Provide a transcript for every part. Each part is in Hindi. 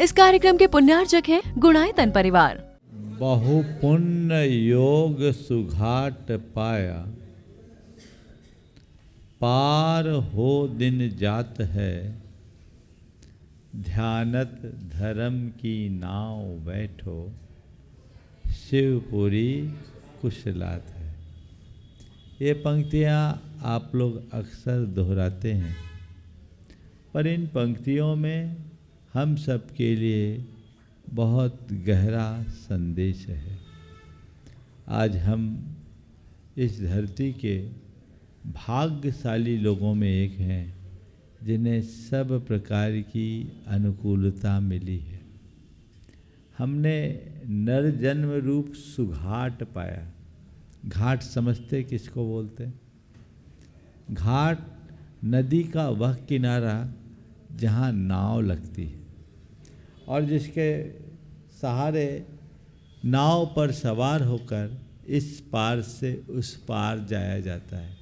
इस कार्यक्रम के पुण्यार्चक हैं गुणायतन परिवार। बहु पुण्य योग सुघाट पाया, पार हो दिन जात है, ध्यानत धर्म की नाव बैठो, शिवपुरी कुशलात है। ये पंक्तियाँ आप लोग अक्सर दोहराते हैं, पर इन पंक्तियों में हम सब के लिए बहुत गहरा संदेश है। आज हम इस धरती के भाग्यशाली लोगों में एक हैं जिन्हें सब प्रकार की अनुकूलता मिली है। हमने नर जन्म रूप सुघाट पाया। घाट समझते किसको बोलते हैं? घाट नदी का वह किनारा जहाँ नाव लगती है और जिसके सहारे नाव पर सवार होकर इस पार से उस पार जाया जाता है।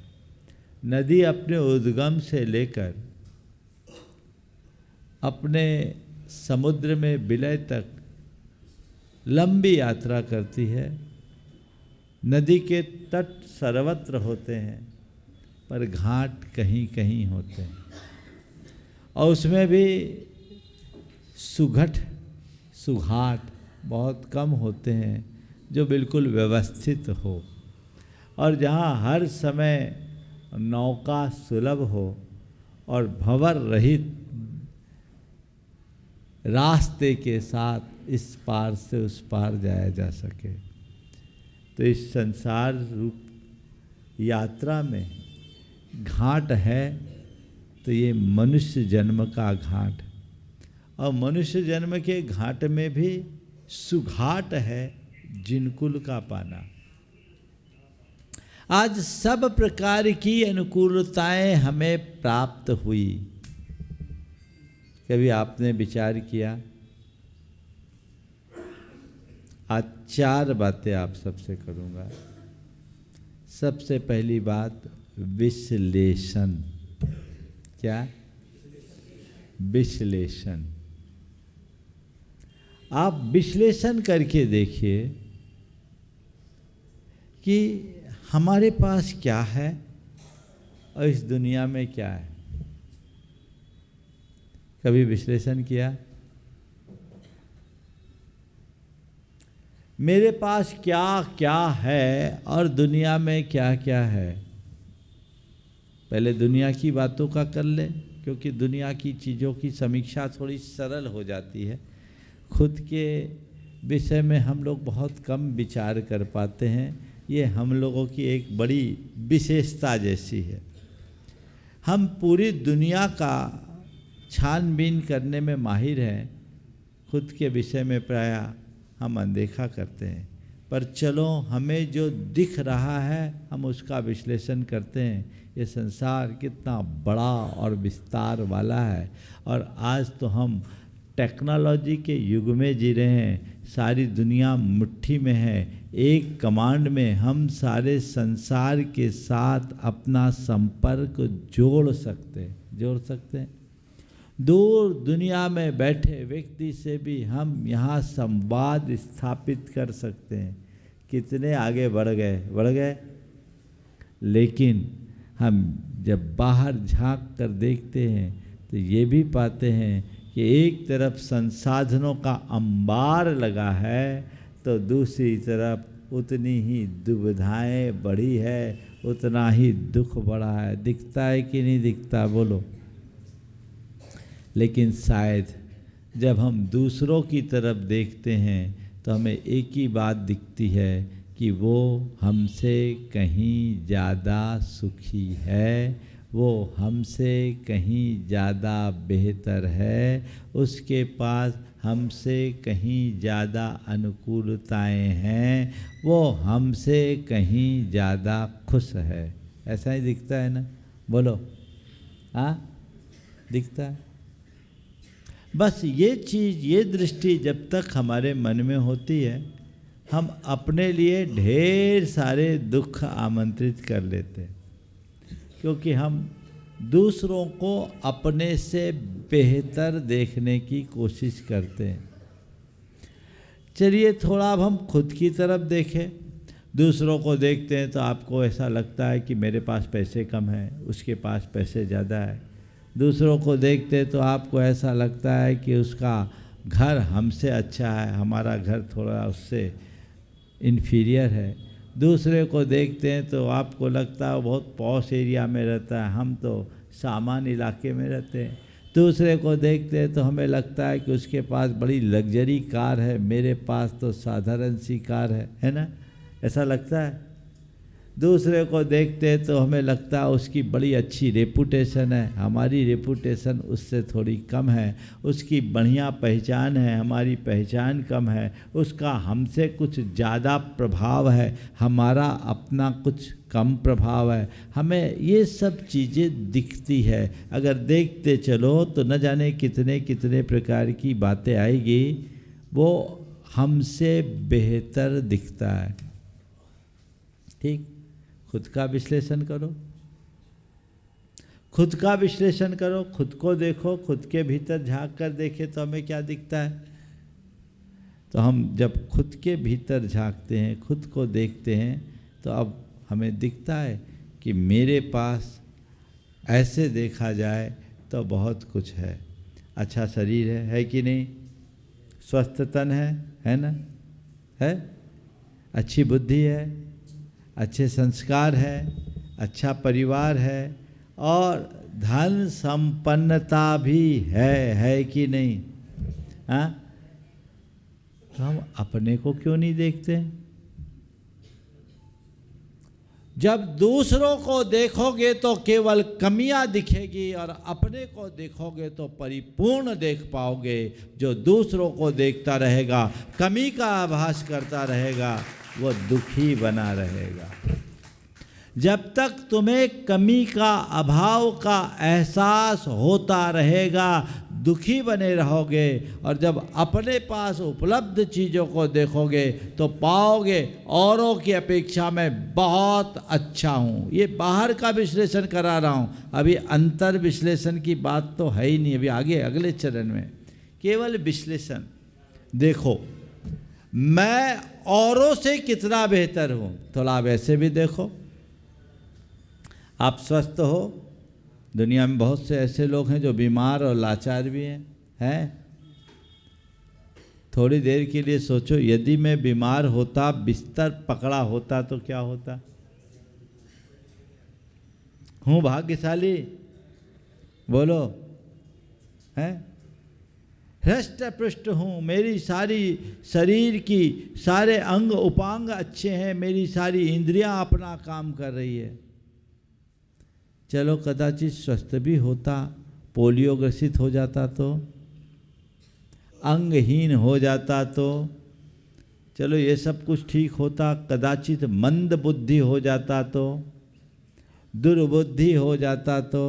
नदी अपने उद्गम से लेकर अपने समुद्र में विलय तक लंबी यात्रा करती है। नदी के तट सर्वत्र होते हैं, पर घाट कहीं कहीं होते हैं और उसमें भी सुघट सुघाट बहुत कम होते हैं जो बिल्कुल व्यवस्थित हो और जहाँ हर समय नौका सुलभ हो और भंवर रहित रास्ते के साथ इस पार से उस पार जाया जा सके। तो इस संसार रूप यात्रा में घाट है तो ये मनुष्य जन्म का घाट, और मनुष्य जन्म के घाट में भी सुघाट है जिनकुल का पाना। आज सब प्रकार की अनुकूलताएं हमें प्राप्त हुई। कभी आपने विचार किया? आज 4 बातें आप सबसे करूंगा। सबसे पहली बात विश्लेषण। क्या? विश्लेषण। आप विश्लेषण करके देखिए कि हमारे पास क्या है और इस दुनिया में क्या है। कभी विश्लेषण किया? मेरे पास क्या क्या है और दुनिया में क्या क्या है। पहले दुनिया की बातों का कर ले, क्योंकि दुनिया की चीज़ों की समीक्षा थोड़ी सरल हो जाती है। खुद के विषय में हम लोग बहुत कम विचार कर पाते हैं। ये हम लोगों की एक बड़ी विशेषता जैसी है। हम पूरी दुनिया का छानबीन करने में माहिर हैं, खुद के विषय में प्रायः हम अनदेखा करते हैं। पर चलो, हमें जो दिख रहा है हम उसका विश्लेषण करते हैं। ये संसार कितना बड़ा और विस्तार वाला है, और आज तो हम टेक्नोलॉजी के युग में जी रहे हैं। सारी दुनिया मुट्ठी में है। एक कमांड में हम सारे संसार के साथ अपना संपर्क जोड़ सकते हैं। दूर दुनिया में बैठे व्यक्ति से भी हम यहाँ संवाद स्थापित कर सकते हैं। कितने आगे बढ़ गए। लेकिन हम जब बाहर झांक कर देखते हैं तो ये भी पाते हैं कि एक तरफ संसाधनों का अंबार लगा है तो दूसरी तरफ उतनी ही दुविधाएं बढ़ी है, उतना ही दुख बढ़ा है। दिखता है कि नहीं दिखता? बोलो। लेकिन शायद जब हम दूसरों की तरफ देखते हैं तो हमें एक ही बात दिखती है कि वो हमसे कहीं ज़्यादा सुखी है, वो हमसे कहीं ज़्यादा बेहतर है, उसके पास हमसे कहीं ज़्यादा अनुकूलताएं हैं, वो हमसे कहीं ज़्यादा खुश है। ऐसा ही दिखता है ना? बोलो। हाँ, दिखता है। बस ये चीज़, ये दृष्टि जब तक हमारे मन में होती है, हम अपने लिए ढेर सारे दुख आमंत्रित कर लेते हैं, क्योंकि हम दूसरों को अपने से बेहतर देखने की कोशिश करते हैं। चलिए थोड़ा अब हम खुद की तरफ देखें। दूसरों को देखते हैं तो आपको ऐसा लगता है कि मेरे पास पैसे कम हैं, उसके पास पैसे ज़्यादा है। दूसरों को देखते हैं तो आपको ऐसा लगता है कि उसका घर हमसे अच्छा है, हमारा घर थोड़ा उससे इन्फीरियर है। दूसरे को देखते हैं तो आपको लगता है वो बहुत पॉश एरिया में रहता है, हम तो सामान्य इलाके में रहते हैं। दूसरे को देखते हैं तो हमें लगता है कि उसके पास बड़ी लग्जरी कार है, मेरे पास तो साधारण सी कार है ना, ऐसा लगता है। दूसरे को देखते हैं तो हमें लगता है उसकी बड़ी अच्छी रेपुटेशन है, हमारी रेपुटेशन उससे थोड़ी कम है। उसकी बढ़िया पहचान है, हमारी पहचान कम है। उसका हमसे कुछ ज़्यादा प्रभाव है, हमारा अपना कुछ कम प्रभाव है। हमें ये सब चीज़ें दिखती है। अगर देखते चलो तो न जाने कितने कितने प्रकार की बातें आएगी, वो हमसे बेहतर दिखता है। ठीक, खुद का विश्लेषण करो, खुद का विश्लेषण करो, खुद को देखो, खुद के भीतर झांक कर देखे तो हमें क्या दिखता है। तो हम जब खुद के भीतर झांकते हैं, खुद को देखते हैं, तो अब हमें दिखता है कि मेरे पास ऐसे देखा जाए तो बहुत कुछ है। अच्छा शरीर है कि नहीं, स्वस्थ तन है ना, है, अच्छी बुद्धि है, अच्छे संस्कार है, अच्छा परिवार है और धन संपन्नता भी है कि नहीं। हाँ, तो हम अपने को क्यों नहीं देखते? जब दूसरों को देखोगे तो केवल कमियां दिखेगी और अपने को देखोगे तो परिपूर्ण देख पाओगे। जो दूसरों को देखता रहेगा, कमी का आभास करता रहेगा, वो दुखी बना रहेगा। जब तक तुम्हें कमी का, अभाव का एहसास होता रहेगा, दुखी बने रहोगे। और जब अपने पास उपलब्ध चीज़ों को देखोगे तो पाओगे औरों की अपेक्षा में बहुत अच्छा हूँ। ये बाहर का विश्लेषण करा रहा हूँ, अभी अंतर विश्लेषण की बात तो है ही नहीं। अभी आगे अगले चरण में केवल विश्लेषण देखो, मैं औरों से कितना बेहतर हूँ। थोड़ा आप ऐसे भी देखो, आप स्वस्थ हो, दुनिया में बहुत से ऐसे लोग हैं जो बीमार और लाचार भी हैं। थोड़ी देर के लिए सोचो, यदि मैं बीमार होता, बिस्तर पकड़ा होता तो क्या होता। हूँ भाग्यशाली, बोलो, हैं, हृष्ट पुष्ट हूँ, मेरी सारी शरीर की सारे अंग उपांग अच्छे हैं, मेरी सारी इंद्रियां अपना काम कर रही है। चलो कदाचित स्वस्थ भी होता, पोलियो ग्रसित हो जाता तो, अंगहीन हो जाता तो, चलो ये सब कुछ ठीक होता। कदाचित मंद बुद्धि हो जाता तो, दुर्बुद्धि हो जाता तो,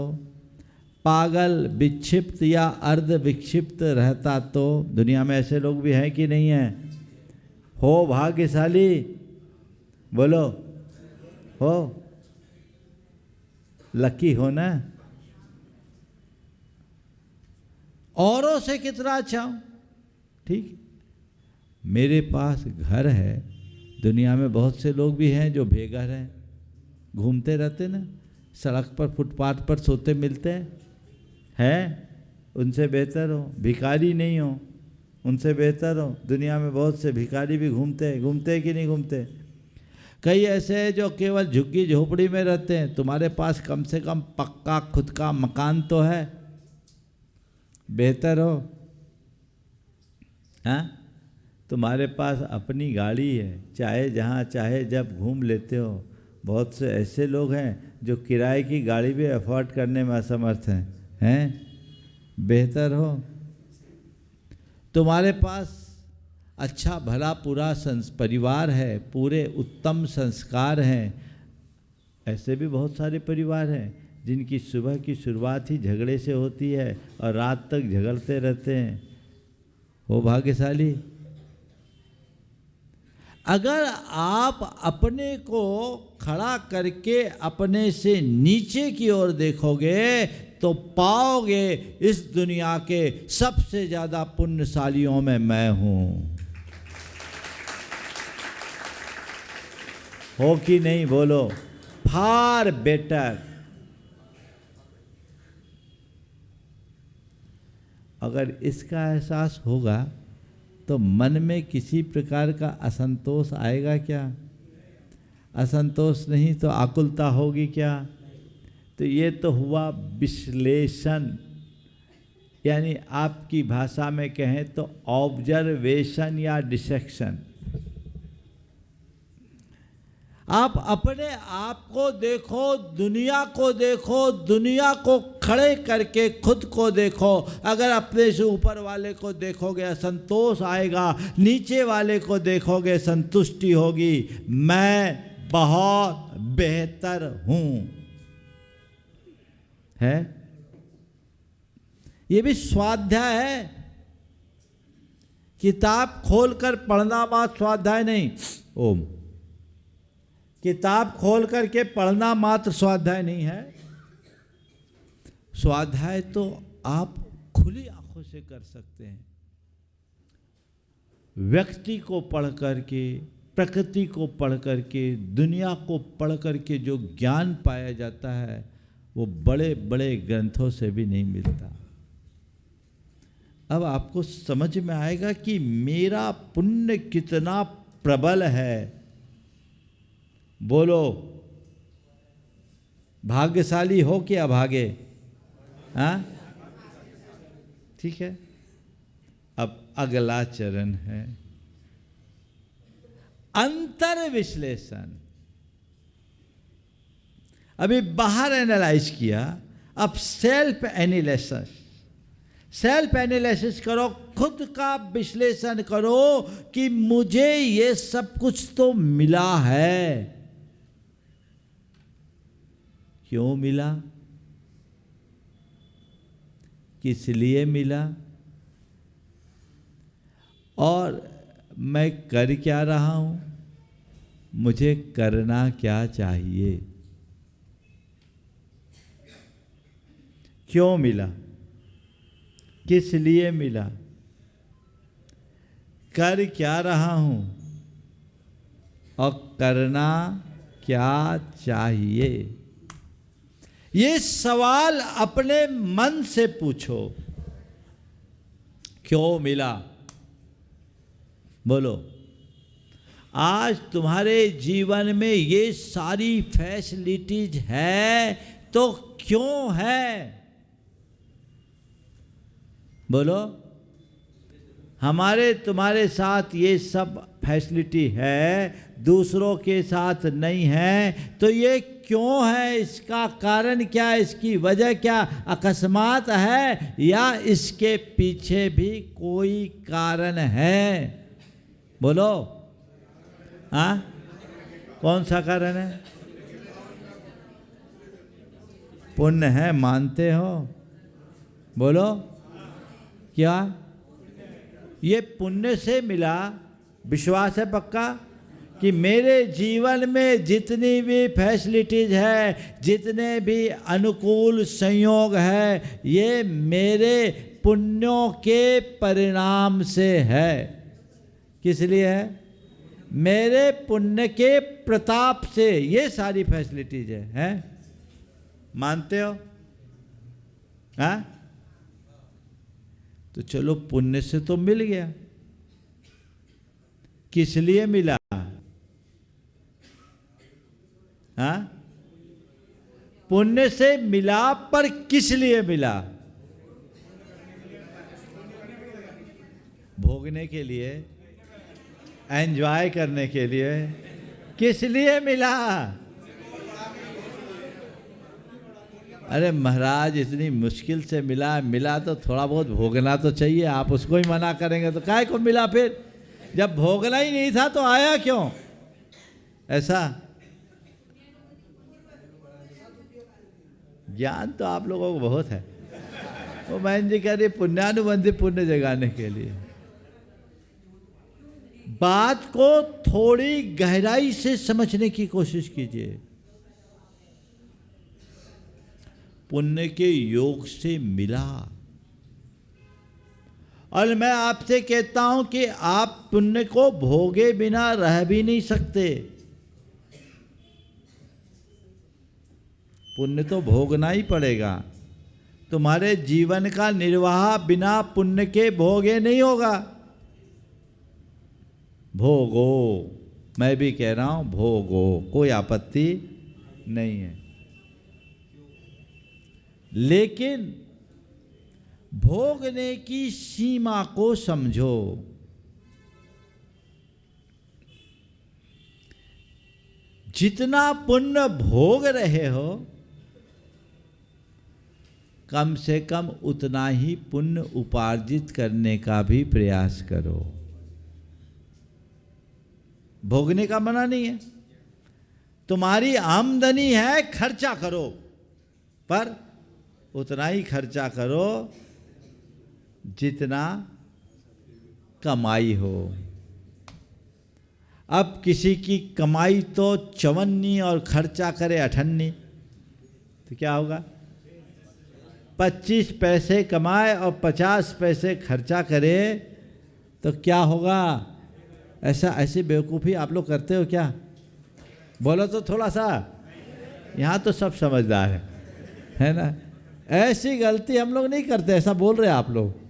पागल, विक्षिप्त या अर्ध विक्षिप्त रहता तो। दुनिया में ऐसे लोग भी हैं कि नहीं हैं? हो भाग्यशाली, बोलो, हो लकी हो ना। औरों से कितना अच्छा हूं। ठीक, मेरे पास घर है। दुनिया में बहुत से लोग भी हैं जो बेघर हैं, घूमते रहते ना, सड़क पर फुटपाथ पर सोते मिलते हैं। उनसे बेहतर हो, भिखारी नहीं हो, उनसे बेहतर हो। दुनिया में बहुत से भिखारी भी घूमते कि नहीं घूमते। कई ऐसे हैं जो केवल झुग्गी झोपड़ी में रहते हैं। तुम्हारे पास कम से कम पक्का खुद का मकान तो है, बेहतर हो। हाँ, तुम्हारे पास अपनी गाड़ी है, चाहे जहाँ चाहे जब घूम लेते हो। बहुत से ऐसे लोग हैं जो किराए की गाड़ी भी अफोर्ड करने में असमर्थ हैं, बेहतर हो। तुम्हारे पास अच्छा भला पूरा परिवार है, पूरे उत्तम संस्कार हैं। ऐसे भी बहुत सारे परिवार हैं जिनकी सुबह की शुरुआत ही झगड़े से होती है और रात तक झगड़ते रहते हैं। हो भाग्यशाली। अगर आप अपने को खड़ा करके अपने से नीचे की ओर देखोगे तो पाओगे इस दुनिया के सबसे ज्यादा पुण्यशालियों में मैं हूं। हो कि नहीं बोलो? Far better. अगर इसका एहसास होगा तो मन में किसी प्रकार का असंतोष आएगा क्या? असंतोष नहीं तो आकुलता होगी क्या? तो ये तो हुआ विश्लेषण, यानी आपकी भाषा में कहें तो ऑब्जर्वेशन या डिसेक्शन। आप अपने आप को देखो, दुनिया को देखो, दुनिया को खड़े करके खुद को देखो। अगर अपने से ऊपर वाले को देखोगे असंतोष आएगा, नीचे वाले को देखोगे संतुष्टि होगी। मैं बहुत बेहतर हूं, है ये भी स्वाध्याय है। किताब खोलकर पढ़ना मात्र स्वाध्याय नहीं। ओम। किताब खोल करके पढ़ना मात्र स्वाध्याय नहीं है। स्वाध्याय तो आप खुली आंखों से कर सकते हैं। व्यक्ति को पढ़ करके, प्रकृति को पढ़ करके, दुनिया को पढ़ करके जो ज्ञान पाया जाता है वो बड़े बड़े ग्रंथों से भी नहीं मिलता। अब आपको समझ में आएगा कि मेरा पुण्य कितना प्रबल है। बोलो, भाग्यशाली हो कि अभागे? हाँ, ठीक है। अब अगला चरण है अंतर विश्लेषण। अभी बाहर एनालाइज किया, अब सेल्फ एनालिसिस। सेल्फ एनालिसिस करो, खुद का विश्लेषण करो कि मुझे ये सब कुछ तो मिला है, क्यों मिला, किस लिए मिला, और मैं कर क्या रहा हूं, मुझे करना क्या चाहिए, क्यों मिला, किस लिए मिला, कर क्या रहा हूं और करना क्या चाहिए। ये सवाल अपने मन से पूछो। क्यों मिला? बोलो, आज तुम्हारे जीवन में ये सारी फैसिलिटीज है तो क्यों है? बोलो, हमारे तुम्हारे साथ ये सब फैसिलिटी है, दूसरों के साथ नहीं है, तो ये क्यों है? इसका कारण क्या, इसकी वजह क्या? अकस्मात है या इसके पीछे भी कोई कारण है? बोलो, हाँ, कौन सा कारण है? पुण्य है, मानते हो? बोलो, क्या ये पुण्य से मिला? विश्वास है पक्का कि मेरे जीवन में जितनी भी फैसिलिटीज है, जितने भी अनुकूल संयोग है, ये मेरे पुण्यों के परिणाम से है। किस लिए है? मेरे पुण्य के प्रताप से ये सारी फैसिलिटीज है? मानते हो? हाँ, तो चलो, पुण्य से तो मिल गया, किस लिए मिला? हाँ, पुण्य से मिला, पर किस लिए मिला? भोगने के लिए, एंजॉय करने के लिए। किस लिए मिला? अरे महाराज, इतनी मुश्किल से मिला तो थोड़ा बहुत भोगना तो चाहिए। आप उसको ही मना करेंगे तो काहे को मिला? फिर जब भोगना ही नहीं था तो आया क्यों? ऐसा ज्ञान तो आप लोगों को बहुत है। वो बहन जी कह रही पुण्यानुबंधी पुण्य जगाने के लिए। बात को थोड़ी गहराई से समझने की कोशिश कीजिए। पुण्य के योग से मिला। और मैं आपसे कहता हूं कि आप पुण्य को भोगे बिना रह भी नहीं सकते। पुण्य तो भोगना ही पड़ेगा। तुम्हारे जीवन का निर्वाह बिना पुण्य के भोगे नहीं होगा। भोगो, मैं भी कह रहा हूं भोगो, कोई आपत्ति नहीं है। लेकिन भोगने की सीमा को समझो। जितना पुण्य भोग रहे हो, कम से कम उतना ही पुण्य उपार्जित करने का भी प्रयास करो। भोगने का मना नहीं है। तुम्हारी आमदनी है, खर्चा करो, पर उतना ही खर्चा करो जितना कमाई हो। अब किसी की कमाई तो 54 और खर्चा करे 58, तो क्या होगा? 25 पैसे कमाए और 50 पैसे खर्चा करे तो क्या होगा? ऐसी बेवकूफ़ी आप लोग करते हो क्या? बोलो तो थोड़ा सा। यहाँ तो सब समझदार है ना? ऐसी गलती हम लोग नहीं करते, ऐसा बोल रहे आप लोग।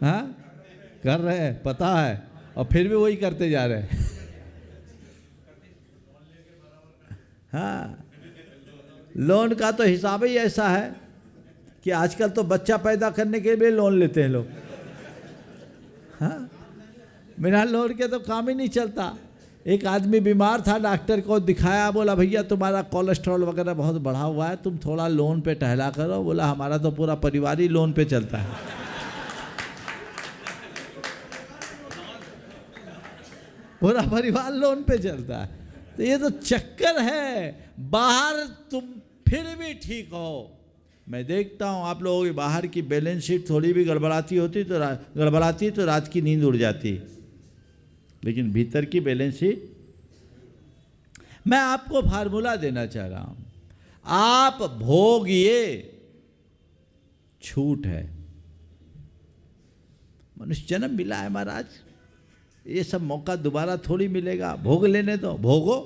हाँ, कर रहे हैं, पता है, और फिर भी वही करते जा रहे हैं। हाँ, लोन का तो हिसाब ही ऐसा है कि आजकल तो बच्चा पैदा करने के लिए लोन लेते हैं लोग। हाँ, बिना लोन के तो काम ही नहीं चलता। एक आदमी बीमार था, डॉक्टर को दिखाया, बोला भैया तुम्हारा कोलेस्ट्रॉल वगैरह बहुत बढ़ा हुआ है, तुम थोड़ा लोन पे टहला करो। बोला हमारा तो पूरा परिवार ही लोन पे चलता है। पूरा परिवार लोन पे चलता है। तो ये तो चक्कर है। बाहर तुम फिर भी ठीक हो। मैं देखता हूँ आप लोगों की बाहर की बैलेंस शीट थोड़ी भी गड़बड़ाती तो रात की नींद उड़ जाती, लेकिन भीतर की बैलेंस शीट। मैं आपको फार्मूला देना चाह रहा हूँ, आप भोगिए, छूट है। मनुष्य जन्म मिला है महाराज, ये सब मौका दोबारा थोड़ी मिलेगा। भोग लेने दो, भोगो,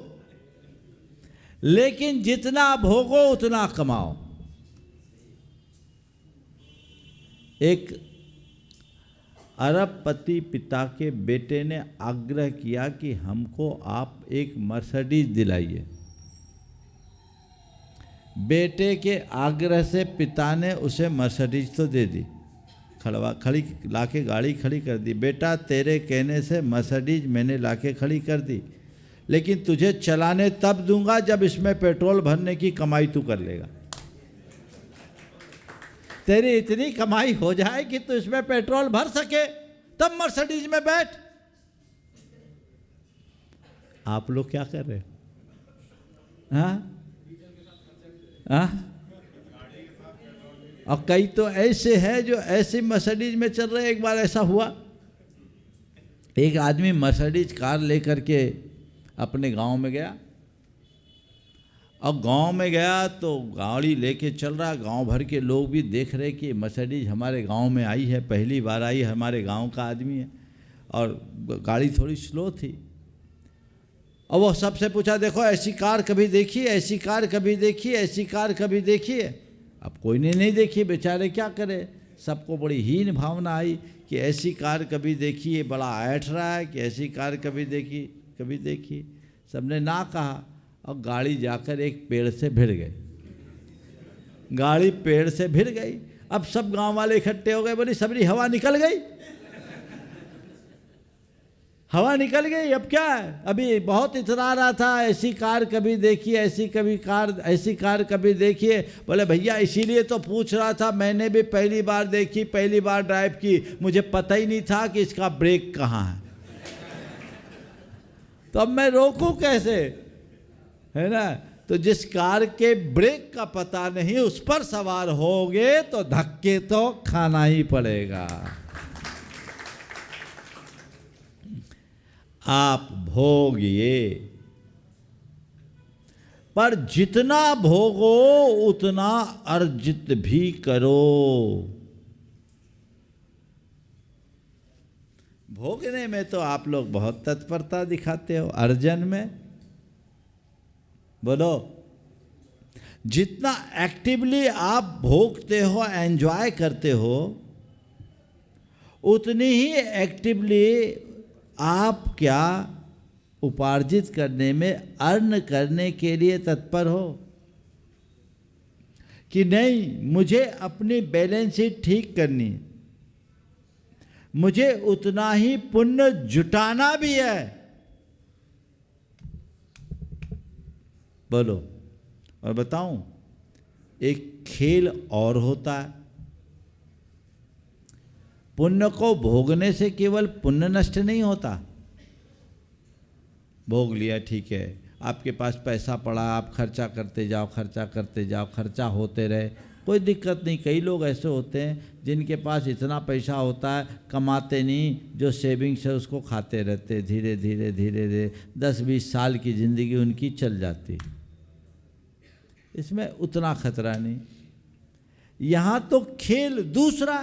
लेकिन जितना भोगो उतना कमाओ। एक अरबपति पिता के बेटे ने आग्रह किया कि हमको आप एक मर्सिडीज दिलाइए। बेटे के आग्रह से पिता ने उसे मर्सिडीज तो दे दी, खड़ी लाके गाड़ी खड़ी कर दी। बेटा तेरे कहने से मर्सिडीज मैंने लाके खड़ी कर दी, लेकिन तुझे चलाने तब दूंगा जब इसमें पेट्रोल भरने की कमाई तू कर लेगा। तेरी इतनी कमाई हो जाए कि तू इसमें पेट्रोल भर सके, तब मर्सिडीज में बैठ। आप लोग क्या कर रहे हो? हाँ? और कई तो ऐसे हैं जो ऐसे मर्सिडीज में चल रहे हैं। एक बार ऐसा हुआ, एक आदमी मर्सिडीज कार लेकर के अपने गांव में गया, और गांव में गया तो गाड़ी लेके चल रहा। गांव भर के लोग भी देख रहे कि मर्सिडीज हमारे गांव में आई है, पहली बार आई, हमारे गांव का आदमी है, और गाड़ी थोड़ी स्लो थी। और वो सबसे पूछा, देखो ऐसी कार कभी देखी, ऐसी कार कभी देखी, ऐसी कार कभी देखी है? अब कोई ने नहीं देखी, बेचारे क्या करे। सबको बड़ी हीन भावना आई कि ऐसी कार कभी देखी है, बड़ा ऐठ रहा है कि ऐसी कार कभी देखी। सबने ना कहा, और गाड़ी जाकर एक पेड़ से भिड़ गई। गाड़ी पेड़ से भिड़ गई। अब सब गांव वाले इकट्ठे हो गए, बोली सबरी हवा निकल गई, हवा निकल गई। अब क्या है? अभी बहुत इतरा रहा था, ऐसी कार कभी देखी, ऐसी कार कभी देखी है। बोले भैया इसीलिए तो पूछ रहा था, मैंने भी पहली बार देखी, पहली बार ड्राइव की, मुझे पता ही नहीं था कि इसका ब्रेक कहाँ है। तो अब मैं रोकूं कैसे, है ना? तो जिस कार के ब्रेक का पता नहीं, उस पर सवार होगे तो धक्के तो खाना ही पड़ेगा। आप भोगिए। पर जितना भोगो उतना अर्जित भी करो। भोगने में तो आप लोग बहुत तत्परता दिखाते हो, अर्जन में बोलो, जितना एक्टिवली आप भोगते हो, एंजॉय करते हो, उतनी ही एक्टिवली आप क्या उपार्जित करने में, अर्न करने के लिए तत्पर हो कि नहीं मुझे अपनी बैलेंस शीट ठीक करनी, मुझे उतना ही पुण्य जुटाना भी है। बोलो, और बताऊं, एक खेल और होता है। पुण्य को भोगने से केवल पुण्य नष्ट नहीं होता। भोग लिया, ठीक है, आपके पास पैसा पड़ा, आप खर्चा करते जाओ, खर्चा करते जाओ, खर्चा होते रहे, कोई दिक्कत नहीं। कई लोग ऐसे होते हैं जिनके पास इतना पैसा होता है, कमाते नहीं, जो सेविंग्स है उसको खाते रहते, धीरे धीरे धीरे धीरे 10-20 साल की ज़िंदगी उनकी चल जाती। इसमें उतना खतरा नहीं। यहाँ तो खेल दूसरा,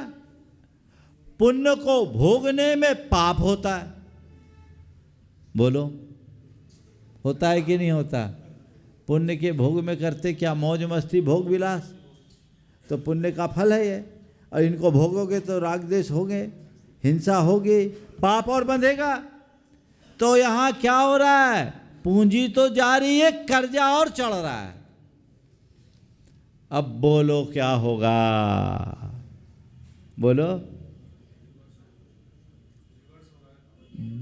पुण्य को भोगने में पाप होता है। बोलो, होता है कि नहीं होता? पुण्य के भोग में करते क्या? मौज मस्ती, भोग विलास, तो पुण्य का फल है ये। और इनको भोगोगे तो राग द्वेष होंगे, हिंसा होगी, पाप और बंधेगा। तो यहाँ क्या हो रहा है? पूंजी तो जा रही है, कर्जा और चढ़ रहा है। अब बोलो क्या होगा? बोलो,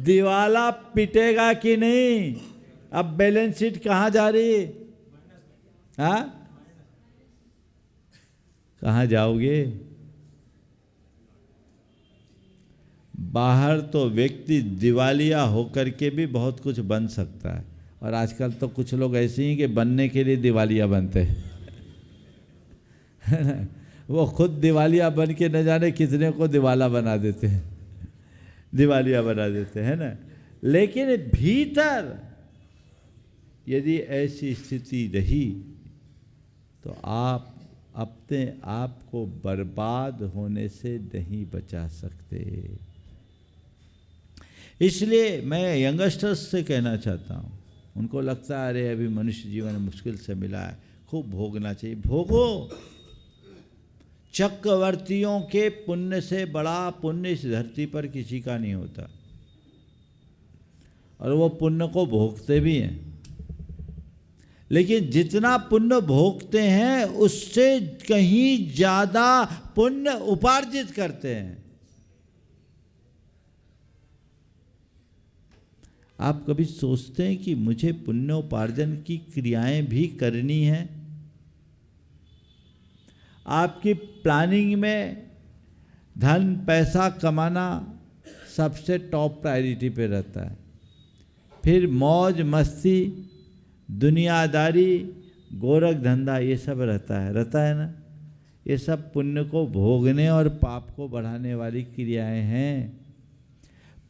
दिवाला पिटेगा कि नहीं? अब बैलेंस शीट कहाँ जा रही? हाँ, कहाँ जाओगे? बाहर तो व्यक्ति दिवालिया होकर के भी बहुत कुछ बन सकता है, और आजकल तो कुछ लोग ऐसे ही कि बनने के लिए दिवालिया बनते हैं। वो खुद दिवालिया बन के न जाने कितने को दिवाला बना देते हैं, दिवालिया बना देते हैं ना। लेकिन भीतर यदि ऐसी स्थिति रही तो आप अपने आप को बर्बाद होने से नहीं बचा सकते। इसलिए मैं यंगस्टर्स से कहना चाहता हूँ, उनको लगता है अरे अभी मनुष्य जीवन मुश्किल से मिला है, खूब भोगना चाहिए। भोगो। चक्रवर्तियों के पुण्य से बड़ा पुण्य इस धरती पर किसी का नहीं होता, और वो पुण्य को भोगते भी हैं। लेकिन जितना पुण्य भोगते हैं उससे कहीं ज्यादा पुण्य उपार्जित करते हैं। आप कभी सोचते हैं कि मुझे पुण्योपार्जन की क्रियाएं भी करनी है? आपकी प्लानिंग में धन पैसा कमाना सबसे टॉप प्रायोरिटी पे रहता है, फिर मौज मस्ती, दुनियादारी, गोरख धंधा, ये सब रहता है ना। ये सब पुण्य को भोगने और पाप को बढ़ाने वाली क्रियाएं हैं।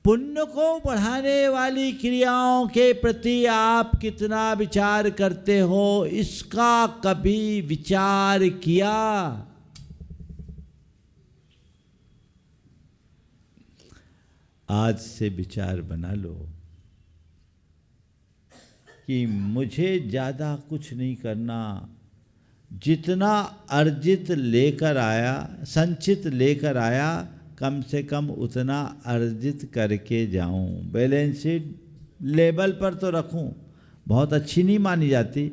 पुण्य को बढ़ाने वाली क्रियाओं के प्रति आप कितना विचार करते हो, इसका कभी विचार किया? आज से विचार बना लो कि मुझे ज़्यादा कुछ नहीं करना, जितना अर्जित लेकर आया, संचित लेकर आया, कम से कम उतना अर्जित करके जाऊं। बैलेंस शीट लेवल पर तो रखूं, बहुत अच्छी नहीं मानी जाती,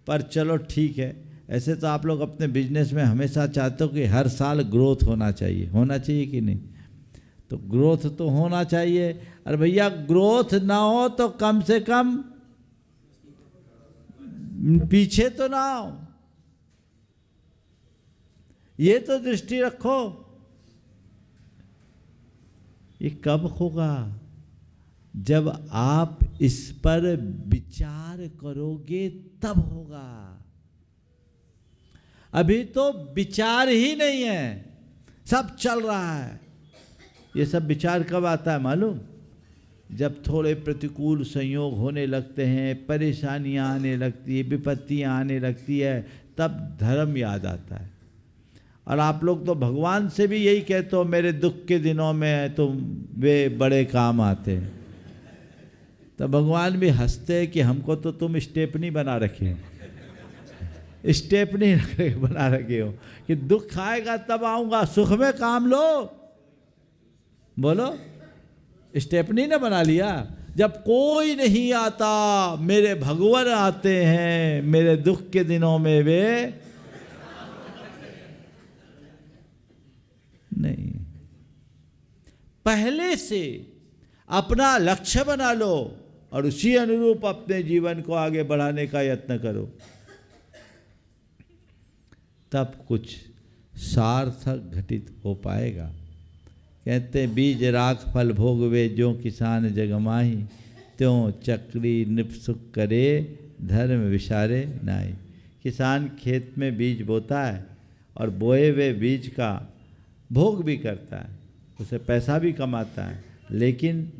पर चलो ठीक है। ऐसे तो आप लोग अपने बिजनेस में हमेशा चाहते हो कि हर साल ग्रोथ होना चाहिए कि नहीं? तो ग्रोथ तो होना चाहिए। अरे भैया, ग्रोथ ना हो तो कम से कम पीछे तो ना हो, ये तो दृष्टि रखो। ये कब होगा? जब आप इस पर विचार करोगे तब होगा। अभी तो विचार ही नहीं है, सब चल रहा है। ये सब विचार कब आता है मालूम? जब थोड़े प्रतिकूल संयोग होने लगते हैं, परेशानियां आने लगती है, विपत्तियां आने लगती है, तब धर्म याद आता है। और आप लोग तो भगवान से भी यही कहते हो, मेरे दुख के दिनों में तुम वे बड़े काम आते हैं। तो भगवान भी हंसते हैं कि हमको तो तुम स्टेपनी बना रखे हो, स्टेपनी बना रखे हो कि दुख आएगा तब आऊँगा, सुख में काम लो। बोलो, स्टेपनी ने बना लिया। जब कोई नहीं आता, मेरे भगवान आते हैं, मेरे दुख के दिनों में वे नहीं। पहले से अपना लक्ष्य बना लो और उसी अनुरूप अपने जीवन को आगे बढ़ाने का यत्न करो, तब कुछ सार्थक घटित हो पाएगा। कहते हैं बीज राख फल भोगवे, जो किसान जगमाही, त्यों चक्री नृप सुख करे, धर्म विसारे नाई। किसान खेत में बीज बोता है और बोए हुए बीज का भोग भी करता है, उसे पैसा भी कमाता है, लेकिन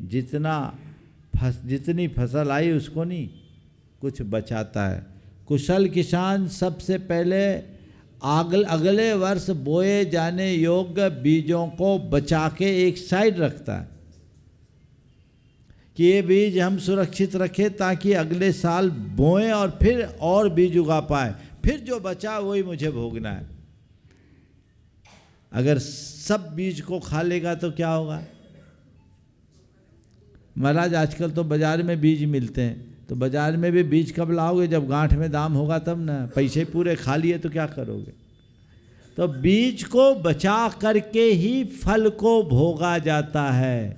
जितनी फसल आई उसको नहीं, कुछ बचाता है। कुशल किसान सबसे पहले अगले वर्ष बोए जाने योग्य बीजों को बचा के एक साइड रखता है कि ये बीज हम सुरक्षित रखें ताकि अगले साल बोएं और फिर और बीज उगा पाए, फिर जो बचा वही मुझे भोगना है। अगर सब बीज को खा लेगा तो क्या होगा? महाराज आजकल तो बाजार में बीज मिलते हैं, तो बाजार में भी बीज कब लाओगे? जब गांठ में दाम होगा तब ना। पैसे पूरे खा लिए तो क्या करोगे? तो बीज को बचा करके ही फल को भोगा जाता है,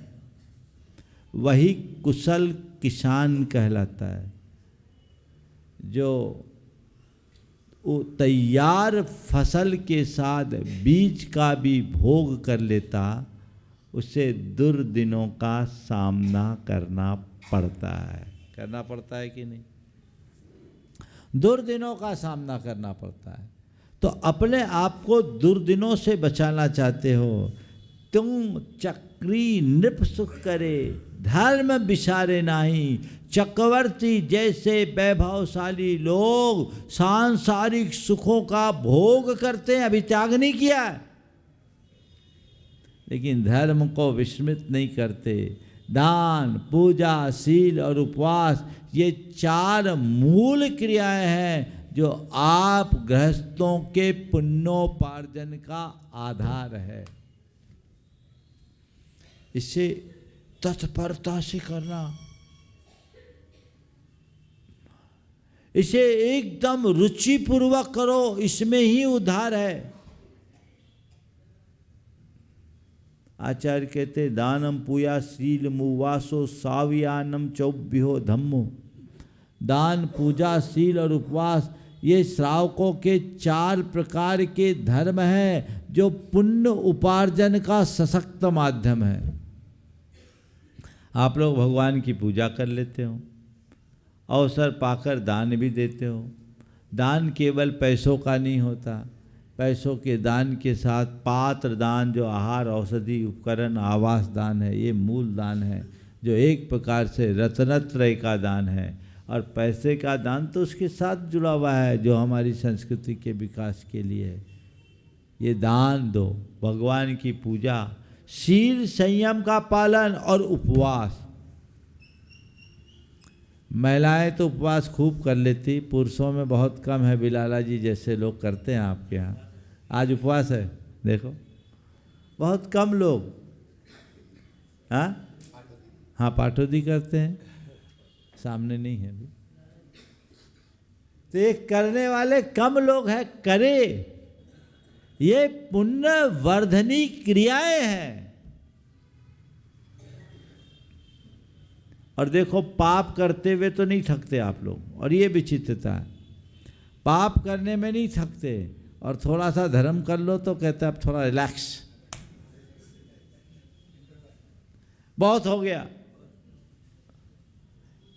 वही कुशल किसान कहलाता है। जो तैयार फसल के साथ बीज का भी भोग कर लेता, उसे दुर्दिनों का सामना करना पड़ता है। करना पड़ता है कि नहीं? दुर्दिनों का सामना करना पड़ता है। तो अपने आप को दुर्दिनों से बचाना चाहते हो, तुम चक्री नृप सुख करे, धर्म विसारे नाही। चक्रवर्ती जैसे वैभवशाली लोग सांसारिक सुखों का भोग करते हैं, अभी त्याग नहीं किया है, लेकिन धर्म को विस्मृत नहीं करते। दान, पूजा, शील और उपवास, ये 4 मूल क्रियाएं हैं जो आप गृहस्थों के पुण्योपार्जन का आधार है। इसे तत्परता से करना, इसे एकदम रुचिपूर्वक करो, इसमें ही उद्धार है। आचार्य कहते दानम पूया शील मुवासो सावियानम चौभ्यो धम्मो। दान, पूजा, शील और उपवास ये श्रावकों के 4 प्रकार के धर्म हैं जो पुण्य उपार्जन का सशक्त माध्यम है। आप लोग भगवान की पूजा कर लेते हो, अवसर पाकर दान भी देते हो। दान केवल पैसों का नहीं होता, पैसों के दान के साथ पात्र दान, जो आहार, औषधि, उपकरण, आवास दान है, ये मूल दान है, जो एक प्रकार से रत्नत्रय का दान है। और पैसे का दान तो उसके साथ जुड़ा हुआ है, जो हमारी संस्कृति के विकास के लिए है। ये दान दो, भगवान की पूजा, शील संयम का पालन और उपवास। महिलाएं तो उपवास खूब कर लेती, पुरुषों में बहुत कम है। बिलाला जी जैसे लोग करते हैं आपके यहाँ, आज उपवास है, देखो बहुत कम लोग। हाँ पाठोदी करते हैं, सामने नहीं है अभी। तो ये करने वाले कम लोग हैं, करे। ये पुण्य वर्धनी क्रियाएं हैं। और देखो, पाप करते हुए तो नहीं थकते आप लोग, और ये विचित्रता है, पाप करने में नहीं थकते, और थोड़ा सा धर्म कर लो तो कहते अब थोड़ा रिलैक्स, बहुत हो गया।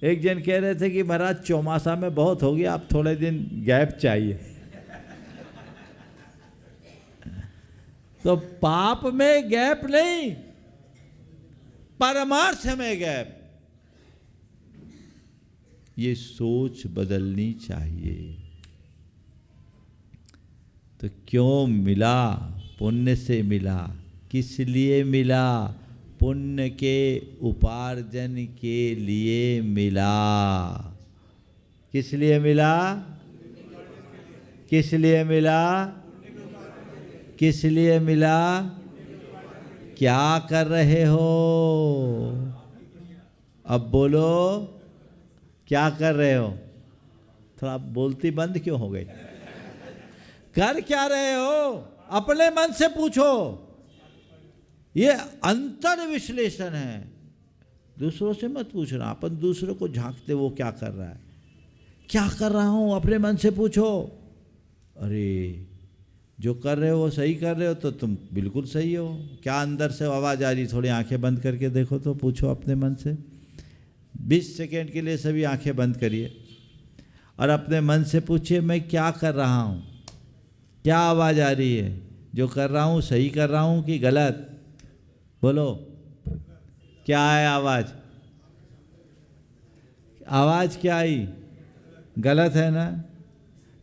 एक जन कह रहे थे कि महाराज चौमासा में बहुत हो गया, अब थोड़े दिन गैप चाहिए। तो पाप में गैप नहीं, परमार्थ में गैप। ये सोच बदलनी चाहिए। तो क्यों मिला? पुण्य से मिला। किस लिए मिला? पुण्य के उपार्जन के लिए मिला। किस लिए मिला? किस लिए मिला? किस लिए मिला? क्या कर रहे हो? अब बोलो, क्या कर रहे हो? थोड़ा बोलती बंद क्यों हो गई? कर क्या रहे हो? अपने मन से पूछो। ये अंतर विश्लेषण है, दूसरों से मत पूछना। अपन दूसरों को झांकते वो क्या कर रहा है, क्या कर रहा हूं, अपने मन से पूछो। अरे जो कर रहे हो वो सही कर रहे हो तो तुम बिल्कुल सही हो। क्या अंदर से आवाज़ आ रही? थोड़ी आंखें बंद करके देखो तो, पूछो अपने मन से। 20 सेकेंड के लिए सभी आंखें बंद करिए और अपने मन से पूछिए, मैं क्या कर रहा हूँ? क्या आवाज़ आ रही है? जो कर रहा हूँ सही कर रहा हूँ कि गलत? बोलो, क्या है आवाज़? आवाज़ क्या आई? गलत है ना?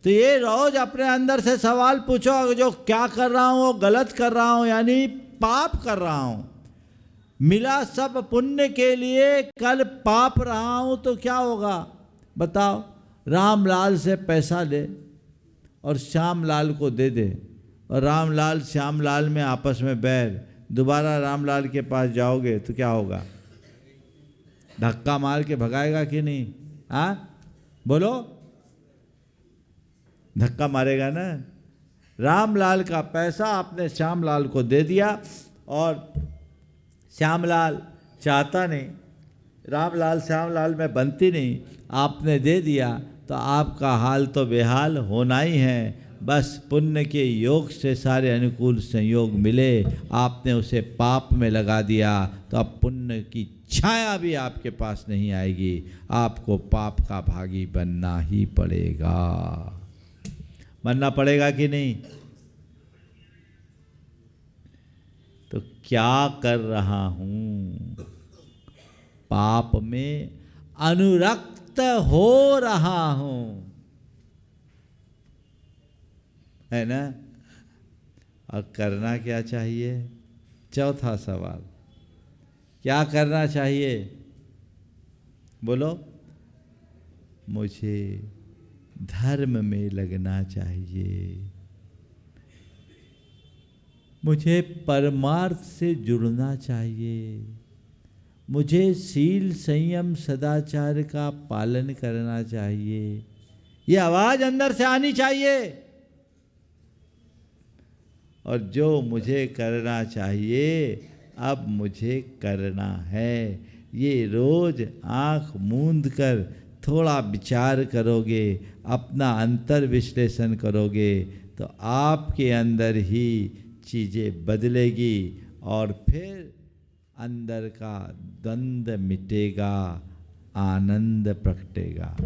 तो ये रोज अपने अंदर से सवाल पूछो, जो क्या कर रहा हूँ वो गलत कर रहा हूँ, यानी पाप कर रहा हूँ। मिला सब पुण्य के लिए, कल पाप रहा हूँ तो क्या होगा बताओ? रामलाल से पैसा ले और श्यामलाल को दे दे, और रामलाल श्यामलाल में आपस में बैर, दोबारा रामलाल के पास जाओगे तो क्या होगा? धक्का मार के भगाएगा कि नहीं? हाँ बोलो, धक्का मारेगा ना। रामलाल का पैसा आपने श्यामलाल को दे दिया और श्यामलाल चाहता नहीं, रामलाल श्यामलाल में बनती नहीं, आपने दे दिया तो आपका हाल तो बेहाल होना ही है। बस पुण्य के योग से सारे अनुकूल संयोग मिले, आपने उसे पाप में लगा दिया तो अब पुण्य की छाया भी आपके पास नहीं आएगी, आपको पाप का भागी बनना ही पड़ेगा। बनना पड़ेगा कि नहीं? तो क्या कर रहा हूं? पाप में अनुरक्त हो रहा हूं, है ना? और करना क्या चाहिए? चौथा सवाल, क्या करना चाहिए? बोलो, मुझे धर्म में लगना चाहिए, मुझे परमार्थ से जुड़ना चाहिए, मुझे शील संयम सदाचार का पालन करना चाहिए। ये आवाज अंदर से आनी चाहिए। और जो मुझे करना चाहिए अब मुझे करना है, ये रोज आंख मूंद कर थोड़ा विचार करोगे, अपना अंतर विश्लेषण करोगे तो आपके अंदर ही चीज़ें बदलेगी और फिर अंदर का द्वंद्व मिटेगा, आनंद प्रकटेगा।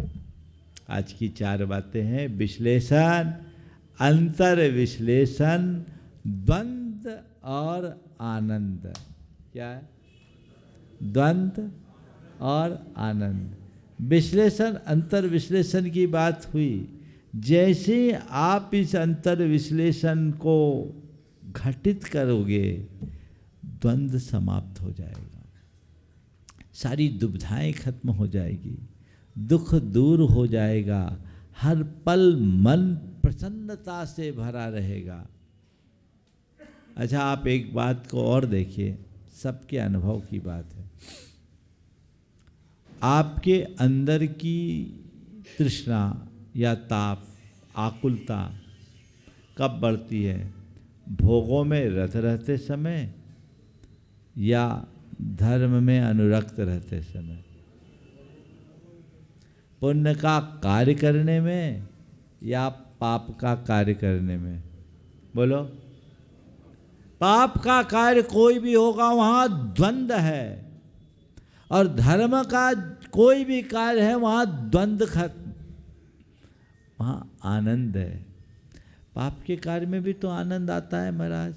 आज की 4 बातें हैं: विश्लेषण, अंतर विश्लेषण, द्वंद्व और आनंद। क्या है? द्वंद्व और आनंद। विश्लेषण, अंतर विश्लेषण की बात हुई। जैसे आप इस अंतर विश्लेषण को घटित करोगे, द्वंद्व समाप्त हो जाएगा, सारी दुविधाएं खत्म हो जाएगी, दुख दूर हो जाएगा, हर पल मन प्रसन्नता से भरा रहेगा। अच्छा, आप एक बात को और देखिए, सबके अनुभव की बात है। आपके अंदर की तृष्णा या ताप, आकुलता कब बढ़ती है? भोगों में रत रहते समय या धर्म में अनुरक्त रहते समय? पुण्य का कार्य करने में या पाप का कार्य करने में? बोलो, पाप का कार्य कोई भी होगा वहाँ द्वंद्व है, और धर्म का कोई भी कार्य है वहाँ द्वंद्व खत्म, वहाँ आनंद है। पाप के कार्य में भी तो आनंद आता है महाराज,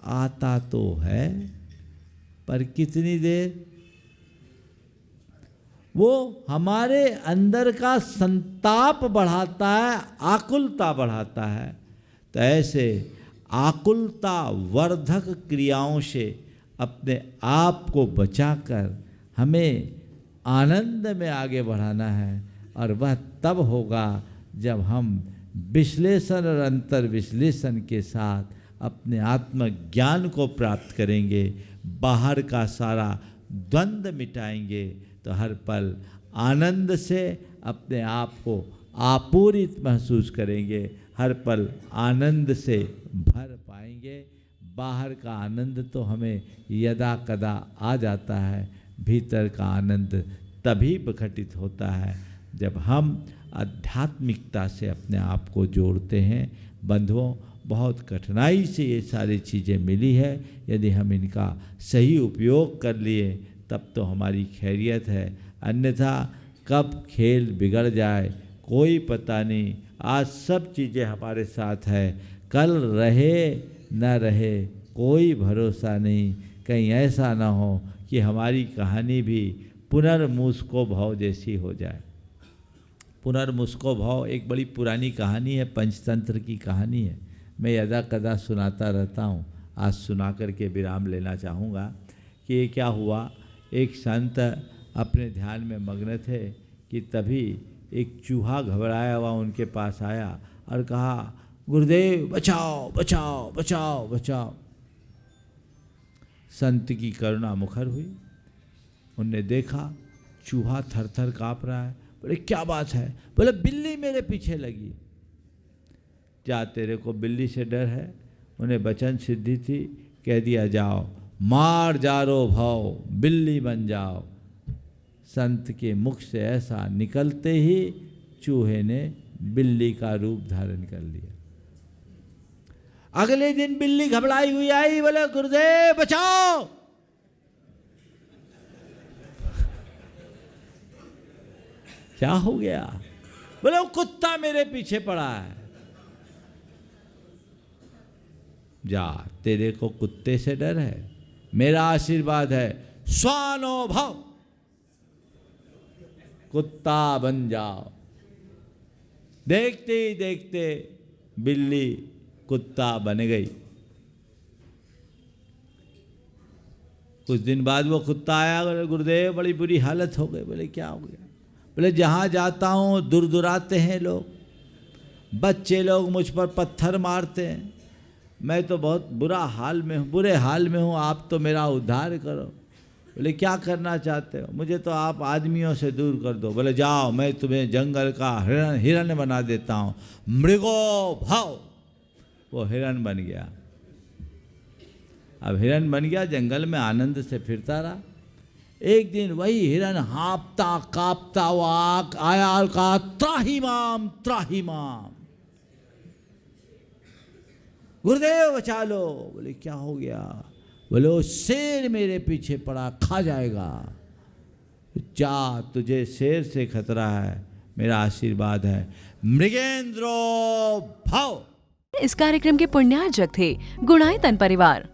आता तो है, पर कितनी देर? वो हमारे अंदर का संताप बढ़ाता है, आकुलता बढ़ाता है। तो ऐसे आकुलता वर्धक क्रियाओं से अपने आप को बचाकर हमें आनंद में आगे बढ़ाना है। और वह तब होगा जब हम विश्लेषण और अंतर विश्लेषण के साथ अपने आत्मज्ञान को प्राप्त करेंगे, बाहर का सारा द्वंद्व मिटाएंगे, तो हर पल आनंद से अपने आप को आपूरित महसूस करेंगे, हर पल आनंद से भर पाएंगे। बाहर का आनंद तो हमें यदा कदा आ जाता है, भीतर का आनंद तभी प्रकटित होता है जब हम आध्यात्मिकता से अपने आप को जोड़ते हैं। बंधुओं, बहुत कठिनाई से ये सारी चीज़ें मिली है, यदि हम इनका सही उपयोग कर लिए तब तो हमारी खैरियत है, अन्यथा कब खेल बिगड़ जाए कोई पता नहीं। आज सब चीज़ें हमारे साथ है, कल रहे न रहे कोई भरोसा नहीं। कहीं ऐसा ना हो कि हमारी कहानी भी पुनर्मुस्को भाव जैसी हो जाए। पुनर्मुस्को भाव एक बड़ी पुरानी कहानी है, पंचतंत्र की कहानी है, मैं यदा कदा सुनाता रहता हूँ। आज सुना करके विराम लेना चाहूँगा कि ये क्या हुआ। एक संत अपने ध्यान में मग्न थे कि तभी एक चूहा घबराया हुआ उनके पास आया और कहा, गुरुदेव बचाओ बचाओ बचाओ बचाओ। संत की करुणा मुखर हुई, उनने देखा चूहा थर थर काँप रहा है। बोले क्या बात है? बोले बिल्ली मेरे पीछे लगी। क्या तेरे को बिल्ली से डर है? उन्हें वचन सिद्धि थी, कह दिया जाओ मार जारो भाव बिल्ली बन जाओ। संत के मुख से ऐसा निकलते ही चूहे ने बिल्ली का रूप धारण कर लिया। अगले दिन बिल्ली घबराई हुई आई, बोले गुरुदेव बचाओ। क्या हो गया? बोले वो कुत्ता मेरे पीछे पड़ा है। जा, तेरे को कुत्ते से डर है? मेरा आशीर्वाद है, स्वानो भव, कुत्ता बन जाओ। देखते ही देखते बिल्ली कुत्ता बन गई। कुछ दिन बाद वो कुत्ता आया, बोले गुरुदेव बड़ी बुरी हालत हो गई। बोले क्या हो गया? बोले जहाँ जाता हूँ दूर दुराते हैं लोग, बच्चे लोग मुझ पर पत्थर मारते हैं, मैं तो बहुत बुरे हाल में हूँ, आप तो मेरा उद्धार करो। बोले क्या करना चाहते हो? मुझे तो आप आदमियों से दूर कर दो। बोले जाओ, मैं तुम्हें जंगल का हिरण बना देता हूँ, मृगो भव। वो हिरण बन गया। अब हिरण बन गया, जंगल में आनंद से फिरता रहा। एक दिन वही हिरण हाँपता कांपता वो आया और कहा, त्राहिमाम त्राहिमाम, गुरुदेव बचा लो। बोले क्या हो गया? बोले वो शेर मेरे पीछे पड़ा, खा जाएगा। जा, तुझे शेर से खतरा है, मेरा आशीर्वाद है, मृगेंद्रो भव। इस कार्यक्रम के पुण्यार्जक थे गुणायतन परिवार।